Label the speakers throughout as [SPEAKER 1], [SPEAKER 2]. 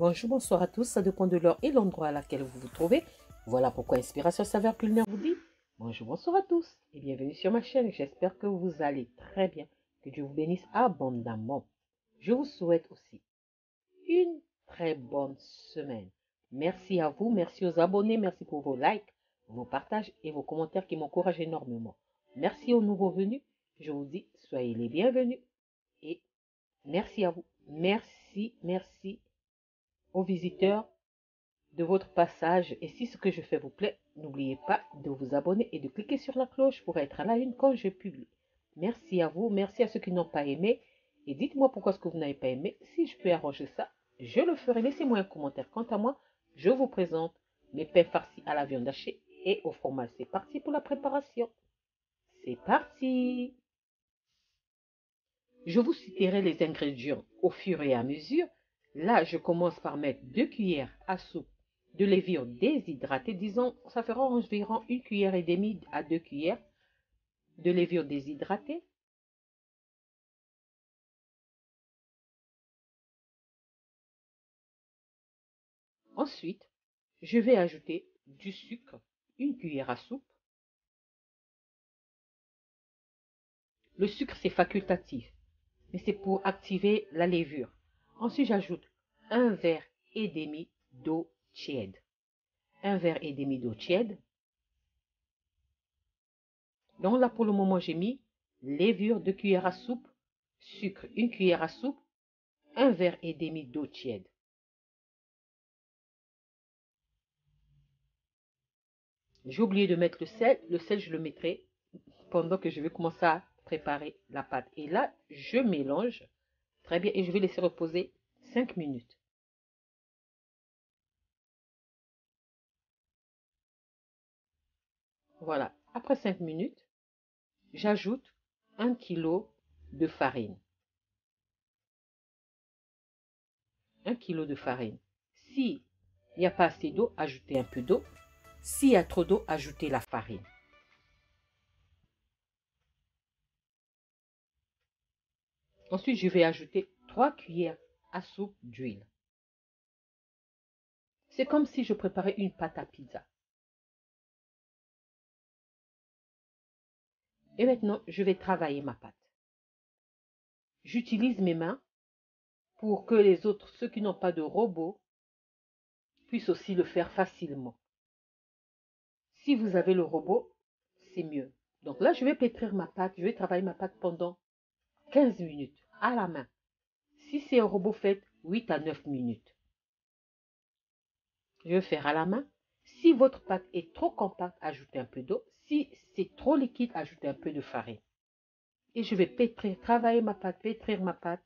[SPEAKER 1] Bonjour, bonsoir à tous, ça dépend de l'heure et l'endroit à laquelle vous vous trouvez. Voilà pourquoi Inspiration Saveur Culinaire vous dit bonjour, bonsoir à tous et bienvenue sur ma chaîne. J'espère que vous allez très bien, que Dieu vous bénisse abondamment. Je vous souhaite aussi une très bonne semaine. Merci à vous, merci aux abonnés, merci pour vos likes, vos partages et vos commentaires qui m'encouragent énormément. Merci aux nouveaux venus, je vous dis soyez les bienvenus et merci à vous. Merci aux visiteurs de votre passage. Et si ce que je fais vous plaît, n'oubliez pas de vous abonner et de cliquer sur la cloche pour être à la une quand je publie. Merci à vous, merci à ceux qui n'ont pas aimé. Et dites-moi pourquoi ce que vous n'avez pas aimé. Si je peux arranger ça, je le ferai. Laissez-moi un commentaire. Quant à moi, je vous présente mes pains farcis à la viande hachée et au fromage. C'est parti pour la préparation. C'est parti. Je vous citerai les ingrédients au fur et à mesure. Là, je commence par mettre 2 cuillères à soupe de levure déshydratée. Disons, ça fera environ 1,5 cuillère à 2 cuillères de levure déshydratée. Ensuite, je vais ajouter du sucre, 1 cuillère à soupe. Le sucre, c'est facultatif, mais c'est pour activer la levure. Ensuite, j'ajoute 1,5 verre d'eau tiède. 1,5 verre d'eau tiède. Donc là, pour le moment, j'ai mis levure 2 cuillères à soupe, sucre 1 cuillère à soupe, 1,5 verre d'eau tiède. J'ai oublié de mettre le sel. Le sel, je le mettrai pendant que je vais commencer à préparer la pâte. Et là, je mélange très bien et je vais laisser reposer 5 minutes. Voilà. Après 5 minutes, j'ajoute 1 kg de farine. 1 kg de farine. Si il n'y a pas assez d'eau, ajoutez un peu d'eau. S'il y a trop d'eau, ajoutez la farine. Ensuite, je vais ajouter 3 cuillères à soupe d'huile. C'est comme si je préparais une pâte à pizza. Et maintenant, je vais travailler ma pâte. J'utilise mes mains pour que les autres, ceux qui n'ont pas de robot, puissent aussi le faire facilement. Si vous avez le robot, c'est mieux. Donc là, je vais pétrir ma pâte, je vais travailler ma pâte pendant 15 minutes à la main. Si c'est un robot, faites 8 à 9 minutes. Je vais faire à la main. Si votre pâte est trop compacte, ajoutez un peu d'eau. Si c'est trop liquide, ajoutez un peu de farine. Et je vais pétrir, travailler ma pâte, pétrir ma pâte.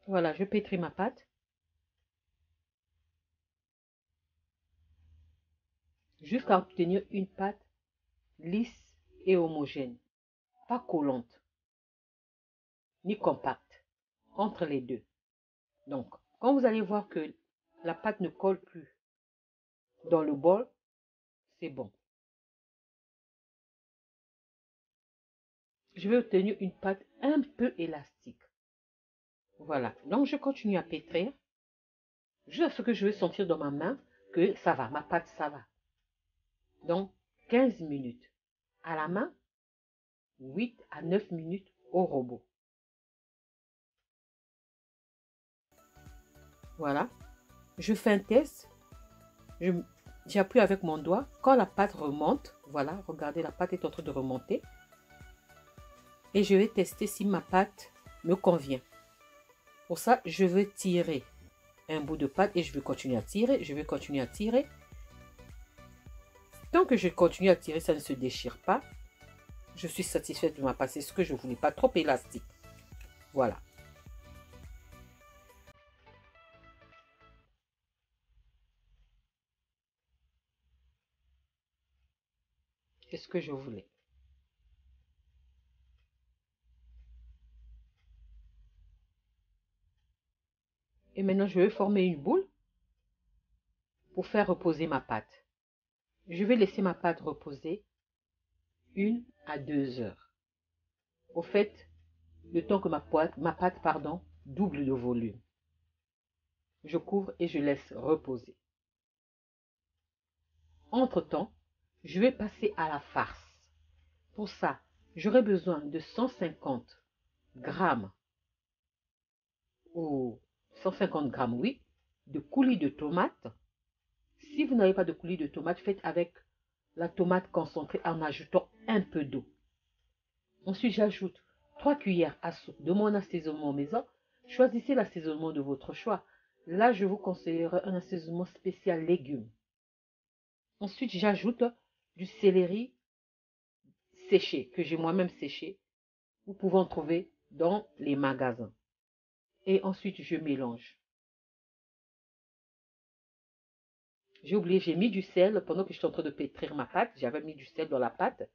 [SPEAKER 1] Voilà, je pétris ma pâte. Jusqu'à obtenir une pâte lisse et homogène. Pas collante, ni compacte. Entre les deux. Donc, quand vous allez voir que la pâte ne colle plus dans le bol, c'est bon. Je vais obtenir une pâte un peu élastique. Voilà. Donc, je continue à pétrir. Jusqu'à ce que je vais sentir dans ma main que ça va, ma pâte, ça va. Donc, 15 minutes à la main, 8 à 9 minutes au robot. Voilà. Je fais un test. J'appuie avec mon doigt. Quand la pâte remonte, voilà, regardez, la pâte est en train de remonter. Et je vais tester si ma pâte me convient. Pour ça, je vais tirer un bout de pâte et je vais continuer à tirer. Je vais continuer à tirer. Tant que je continue à tirer, ça ne se déchire pas. Je suis satisfaite de ma pâte. C'est ce que je voulais, pas trop élastique. Voilà. C'est ce que je voulais. Et maintenant, je vais former une boule. pour faire reposer ma pâte. Je vais laisser ma pâte reposer 1 à 2 heures. Au fait, le temps que ma pâte, double de volume. Je couvre et je laisse reposer. Entre-temps, je vais passer à la farce. Pour ça, j'aurai besoin de 150 grammes ou 150 grammes, oui, de coulis de tomates. Si vous n'avez pas de coulis de tomates, faites avec la tomate concentrée en ajoutant un peu d'eau. Ensuite, j'ajoute 3 cuillères à soupe de mon assaisonnement maison. Choisissez l'assaisonnement de votre choix. Là, je vous conseillerais un assaisonnement spécial légumes. Ensuite, j'ajoute du céleri séché, que j'ai moi-même séché. Vous pouvez en trouver dans les magasins. Et ensuite, je mélange. J'ai oublié, j'ai mis du sel pendant que je suis en train de pétrir ma pâte. J'avais mis du sel dans la pâte.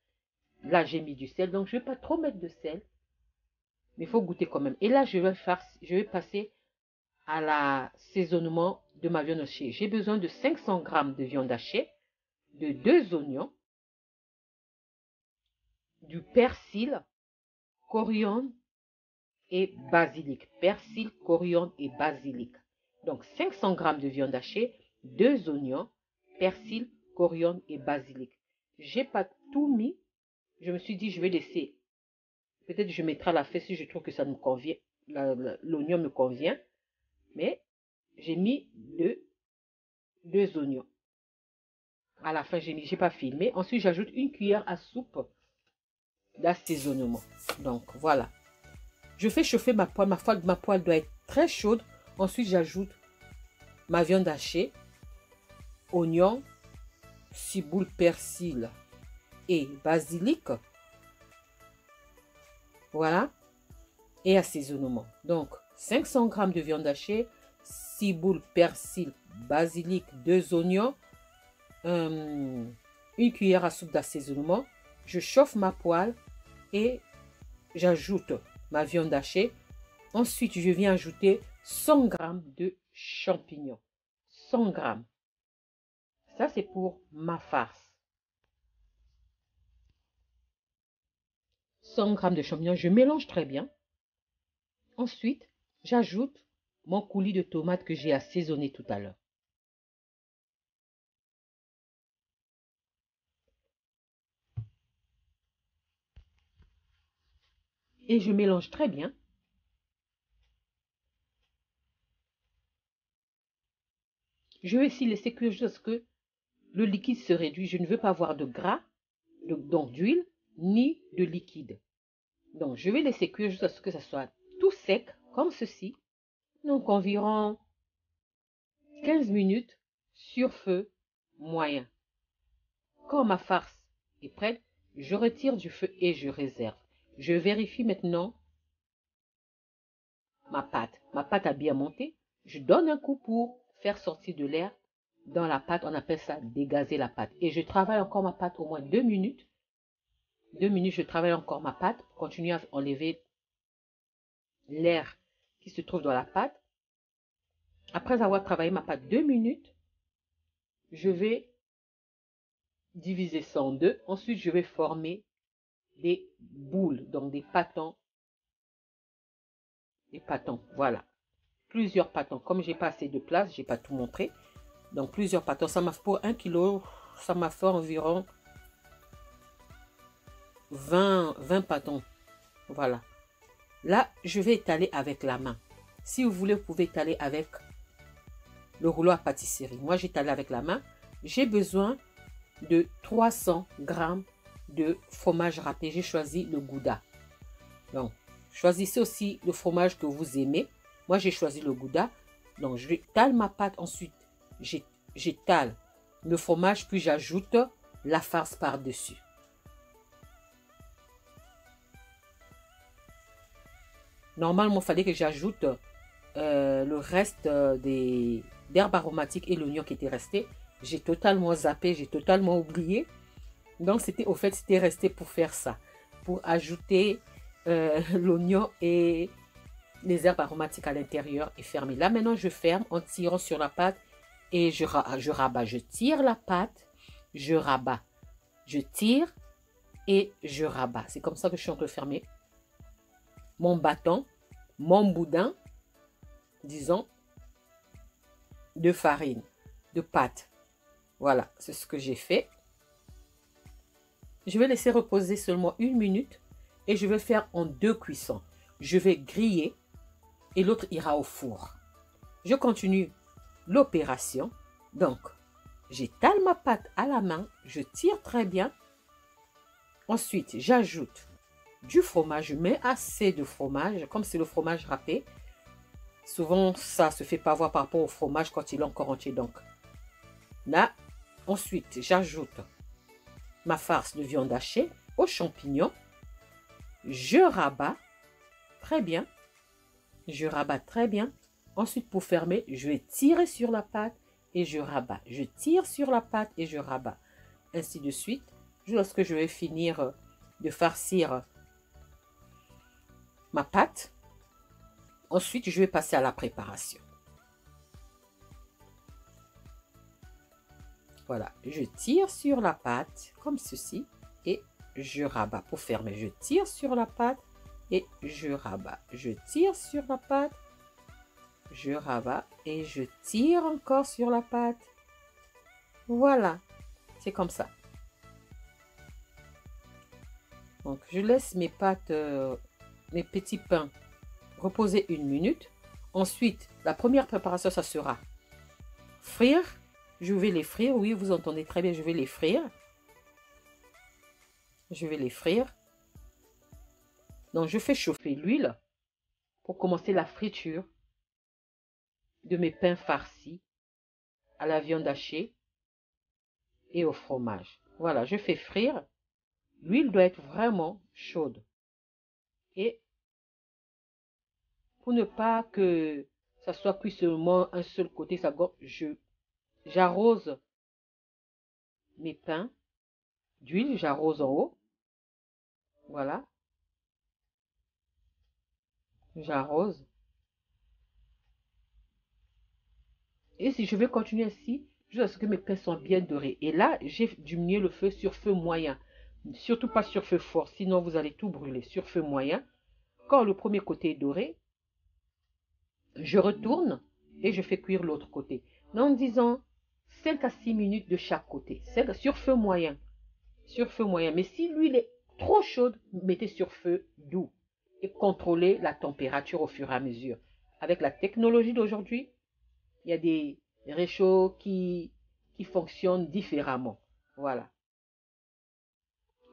[SPEAKER 1] Là, j'ai mis du sel. Donc, je ne vais pas trop mettre de sel. Mais il faut goûter quand même. Et là, je vais passer à l'assaisonnement de ma viande hachée. J'ai besoin de 500 grammes de viande hachée, de 2 oignons, du persil, coriandre et basilic. Persil, coriandre et basilic. Donc 500 grammes de viande hachée, 2 oignons, persil, coriandre et basilic. J'ai pas tout mis. Je me suis dit, je vais laisser. Peut-être je mettrai à la fin si je trouve que ça me convient. L'oignon me convient. Mais j'ai mis 2 oignons. À la fin, j'ai pas filmé. Ensuite, j'ajoute 1 cuillère à soupe d'assaisonnement. Donc, voilà. Je fais chauffer ma poêle. Ma poêle doit être très chaude. Ensuite, j'ajoute ma viande hachée, oignon, ciboule, persil et basilic. Voilà. Et assaisonnement. Donc, 500 grammes de viande hachée, ciboule, persil, basilic, 2 oignons, 1 cuillère à soupe d'assaisonnement. Je chauffe ma poêle et j'ajoute ma viande hachée. Ensuite, je viens ajouter 100 grammes de champignons. 100 grammes. Ça, c'est pour ma farce. 100 grammes de champignons, je mélange très bien. Ensuite, j'ajoute mon coulis de tomates que j'ai assaisonné tout à l'heure. Et je mélange très bien. Je vais aussi laisser cuire jusqu'à ce que le liquide se réduit. Je ne veux pas avoir de gras, donc d'huile, ni de liquide. Donc, je vais laisser cuire jusqu'à ce que ça soit tout sec, comme ceci. Donc, environ 15 minutes sur feu moyen. Quand ma farce est prête, je retire du feu et je réserve. Je vérifie maintenant ma pâte. Ma pâte a bien monté. Je donne un coup pour faire sortir de l'air dans la pâte. On appelle ça dégazer la pâte. Et je travaille encore ma pâte au moins 2 minutes. 2 minutes, je travaille encore ma pâte pour continuer à enlever l'air qui se trouve dans la pâte. Après avoir travaillé ma pâte 2 minutes, je vais diviser ça en deux. Ensuite, je vais former des boules, donc des pâtons. Des pâtons, voilà. Plusieurs pâtons. Comme j'ai pas assez de place, j'ai pas tout montré. Donc, plusieurs pâtons. Ça m'a fait pour 1 kg, ça m'a fait environ 20 pâtons. Voilà. Là, je vais étaler avec la main. Si vous voulez, vous pouvez étaler avec le rouleau à pâtisserie. Moi, j'étale avec la main. J'ai besoin de 300 grammes de fromage râpé. J'ai choisi le Gouda. Donc, choisissez aussi le fromage que vous aimez. Moi, j'ai choisi le Gouda. Donc, je étale ma pâte. Ensuite, j'étale le fromage, puis j'ajoute la farce par-dessus. Normalement, il fallait que j'ajoute le reste d'herbes aromatiques et l'oignon qui était resté. J'ai totalement zappé, j'ai totalement oublié. Donc, c'était resté pour faire ça. Pour ajouter l'oignon et les herbes aromatiques à l'intérieur et fermer. Là, maintenant, je ferme en tirant sur la pâte et je rabats, je tire la pâte, je rabats, je tire et je rabats. C'est comme ça que je suis en train de fermer mon bâton, mon boudin, disons, de farine, de pâte. Voilà, c'est ce que j'ai fait. Je vais laisser reposer seulement 1 minute et je vais faire en 2 cuissons. Je vais griller et l'autre ira au four. Je continue l'opération. Donc, j'étale ma pâte à la main, je tire très bien. Ensuite, j'ajoute du fromage, je mets assez de fromage, comme c'est le fromage râpé. Souvent, ça se fait pas voir par rapport au fromage quand il est encore entier. Donc, là, ensuite, j'ajoute ma farce de viande hachée aux champignons. Je rabats très bien. Je rabats très bien. Ensuite, pour fermer, je vais tirer sur la pâte et je rabats. Je tire sur la pâte et je rabats. Ainsi de suite. Lorsque je vais finir de farcir ma pâte, ensuite, je vais passer à la préparation. Voilà, je tire sur la pâte comme ceci et je rabats. Pour fermer, je tire sur la pâte et je rabats. Je tire sur la pâte, je rabats et je tire encore sur la pâte. Voilà, c'est comme ça. Donc, je laisse mes pâtes, mes petits pains reposer 1 minute. Ensuite, la première préparation, ça sera frire. Je vais les frire. Oui, vous entendez très bien, je vais les frire. Je vais les frire. Donc, je fais chauffer l'huile pour commencer la friture de mes pains farcis à la viande hachée et au fromage. Voilà, je fais frire. L'huile doit être vraiment chaude. Et pour ne pas que ça soit cuit seulement un seul côté, j'arrose mes pains d'huile, j'arrose en haut. Voilà. J'arrose. Et si je vais continuer ainsi, jusqu'à ce que mes pains sont bien dorés. Et là, j'ai diminué le feu sur feu moyen. Surtout pas sur feu fort, sinon vous allez tout brûler. Sur feu moyen. Quand le premier côté est doré, je retourne et je fais cuire l'autre côté. En disant 5 à 6 minutes de chaque côté. Sur feu moyen. Sur feu moyen. Mais si l'huile est trop chaude, mettez sur feu doux. Et contrôlez la température au fur et à mesure. Avec la technologie d'aujourd'hui, il y a des réchauds qui fonctionnent différemment. Voilà.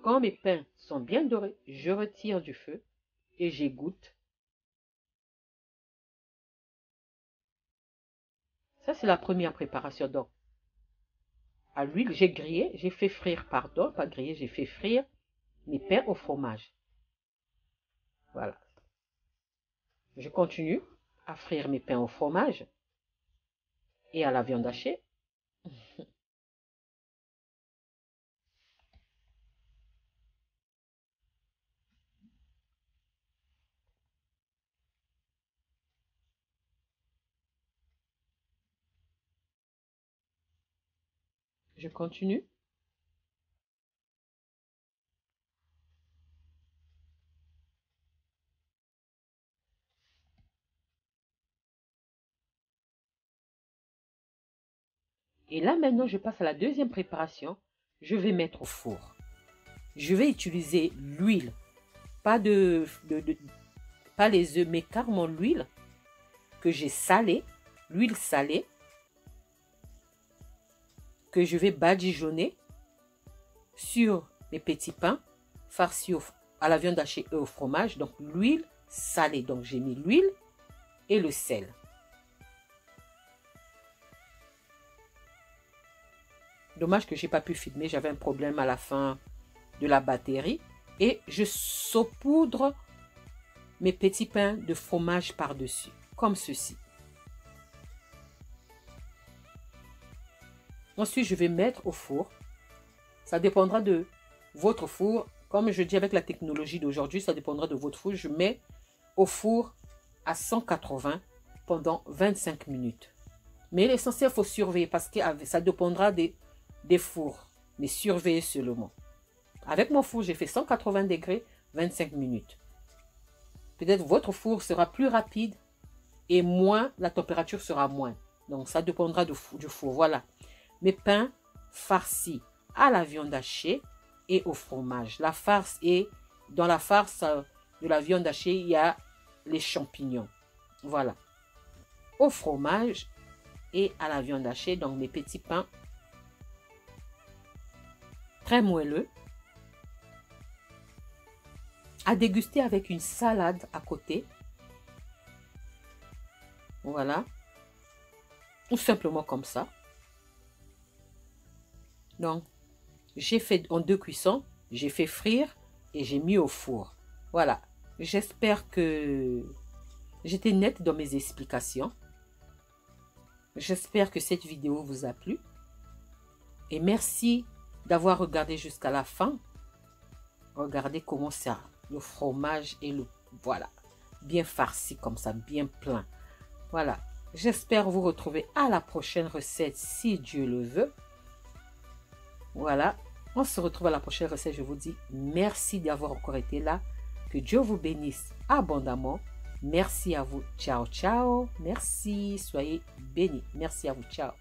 [SPEAKER 1] Quand mes pains sont bien dorés, je retire du feu et j'égoutte. Ça, c'est la première préparation. Donc, à l'huile, j'ai fait frire, pardon, pas griller, j'ai fait frire mes pains au fromage. Voilà. Je continue à frire mes pains au fromage et à la viande hachée. Je continue. Et là, maintenant, je passe à la deuxième préparation. Je vais mettre au four. Je vais utiliser l'huile. Pas les œufs, mais carrément l'huile que j'ai salée. L'huile salée que je vais badigeonner sur mes petits pains farcis à la viande hachée et au fromage. Donc, l'huile salée. Donc, j'ai mis l'huile et le sel. Dommage que je n'ai pas pu filmer. J'avais un problème à la fin de la batterie. Et je saupoudre mes petits pains de fromage par-dessus. Comme ceci. Ensuite, je vais mettre au four. Ça dépendra de votre four. Comme je dis avec la technologie d'aujourd'hui, ça dépendra de votre four. Je mets au four à 180 pendant 25 minutes. Mais l'essentiel, il faut surveiller parce que ça dépendra des fours. Mais surveillez seulement. Avec mon four, j'ai fait 180 degrés, 25 minutes. Peut-être votre four sera plus rapide et moins, la température sera moins. Donc, ça dépendra du four. Voilà. Mes pains farcis à la viande hachée et au fromage. La farce est, dans la farce de la viande hachée, il y a les champignons. Voilà. Au fromage et à la viande hachée, donc mes petits pains très moelleux. À déguster avec une salade à côté. Voilà. Ou simplement comme ça. Donc, j'ai fait en 2 cuissons. J'ai fait frire et j'ai mis au four. Voilà. J'espère que j'étais nette dans mes explications. J'espère que cette vidéo vous a plu. Et merci d'avoir regardé jusqu'à la fin. Regardez comment ça, le fromage et le... Voilà. Bien farci comme ça, bien plein. Voilà. J'espère vous retrouver à la prochaine recette si Dieu le veut. Voilà. On se retrouve à la prochaine recette. Je vous dis merci d'avoir encore été là. Que Dieu vous bénisse abondamment. Merci à vous. Ciao, ciao. Merci. Soyez bénis. Merci à vous. Ciao.